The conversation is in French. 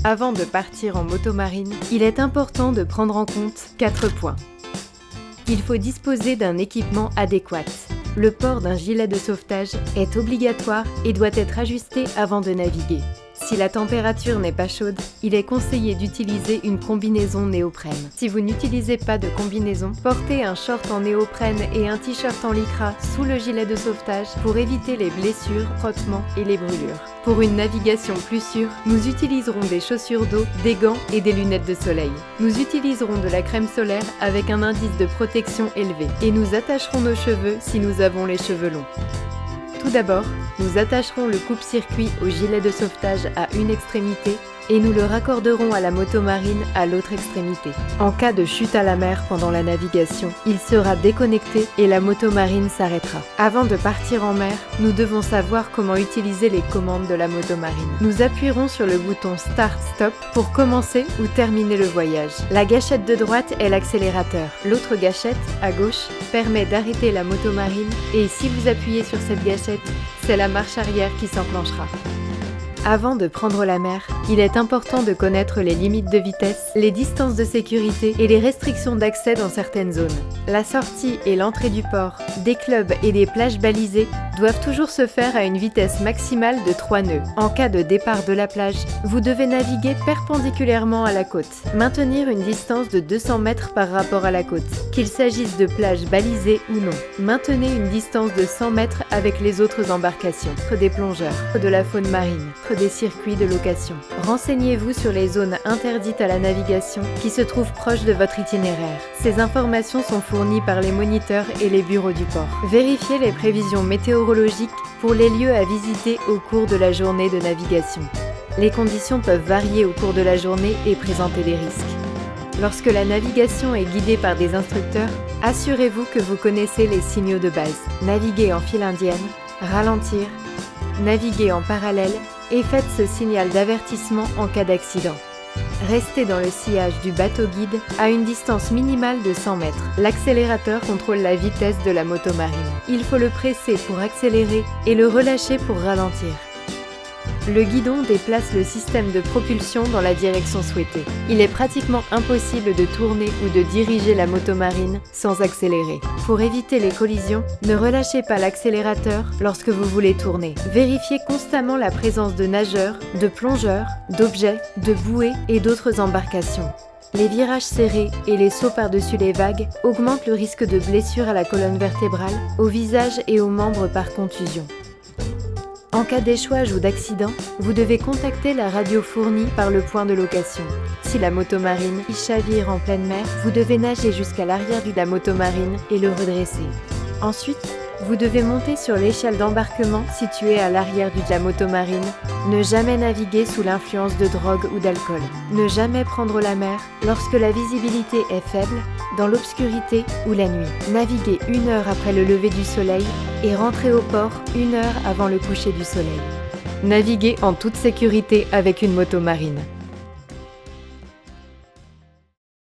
Avant de partir en moto marine, il est important de prendre en compte 4 points. Il faut disposer d'un équipement adéquat. Le port d'un gilet de sauvetage est obligatoire et doit être ajusté avant de naviguer. Si la température n'est pas chaude, il est conseillé d'utiliser une combinaison néoprène. Si vous n'utilisez pas de combinaison, portez un short en néoprène et un t-shirt en lycra sous le gilet de sauvetage pour éviter les blessures, frottements et les brûlures. Pour une navigation plus sûre, nous utiliserons des chaussures d'eau, des gants et des lunettes de soleil. Nous utiliserons de la crème solaire avec un indice de protection élevé et nous attacherons nos cheveux si nous avons les cheveux longs. Tout d'abord, nous attacherons le coupe-circuit au gilet de sauvetage à une extrémité et nous le raccorderons à la moto marine à l'autre extrémité. En cas de chute à la mer pendant la navigation, il sera déconnecté et la moto marine s'arrêtera. Avant de partir en mer, nous devons savoir comment utiliser les commandes de la moto marine. Nous appuierons sur le bouton Start-Stop pour commencer ou terminer le voyage. La gâchette de droite est l'accélérateur. L'autre gâchette, à gauche, permet d'arrêter la moto marine et si vous appuyez sur cette gâchette, c'est la marche arrière qui s'enclenchera. Avant de prendre la mer, il est important de connaître les limites de vitesse, les distances de sécurité et les restrictions d'accès dans certaines zones. La sortie et l'entrée du port, des clubs et des plages balisées doivent toujours se faire à une vitesse maximale de 3 nœuds. En cas de départ de la plage, vous devez naviguer perpendiculairement à la côte. Maintenir une distance de 200 mètres par rapport à la côte, qu'il s'agisse de plages balisées ou non. Maintenez une distance de 100 mètres avec les autres embarcations, des plongeurs, de la faune marine, des circuits de location. Renseignez-vous sur les zones interdites à la navigation qui se trouvent proches de votre itinéraire. Ces informations sont fournies par les moniteurs et les bureaux du port. Vérifiez les prévisions météorologiques pour les lieux à visiter au cours de la journée de navigation. Les conditions peuvent varier au cours de la journée et présenter des risques. Lorsque la navigation est guidée par des instructeurs, assurez-vous que vous connaissez les signaux de base. Naviguer en file indienne, ralentir, naviguer en parallèle et faites ce signal d'avertissement en cas d'accident. Restez dans le sillage du bateau guide à une distance minimale de 100 mètres. L'accélérateur contrôle la vitesse de la moto marine. Il faut le presser pour accélérer et le relâcher pour ralentir. Le guidon déplace le système de propulsion dans la direction souhaitée. Il est pratiquement impossible de tourner ou de diriger la moto marine sans accélérer. Pour éviter les collisions, ne relâchez pas l'accélérateur lorsque vous voulez tourner. Vérifiez constamment la présence de nageurs, de plongeurs, d'objets, de bouées et d'autres embarcations. Les virages serrés et les sauts par-dessus les vagues augmentent le risque de blessure à la colonne vertébrale, au visage et aux membres par contusion. En cas d'échouage ou d'accident, vous devez contacter la radio fournie par le point de location. Si la moto marine y chavire en pleine mer, vous devez nager jusqu'à l'arrière de la moto marine et le redresser. Ensuite, vous devez monter sur l'échelle d'embarquement située à l'arrière de la moto marine. Ne jamais naviguer sous l'influence de drogue ou d'alcool. Ne jamais prendre la mer lorsque la visibilité est faible, dans l'obscurité ou la nuit. Naviguez 1 heure après le lever du soleil et rentrez au port 1 heure avant le coucher du soleil. Naviguez en toute sécurité avec une moto marine.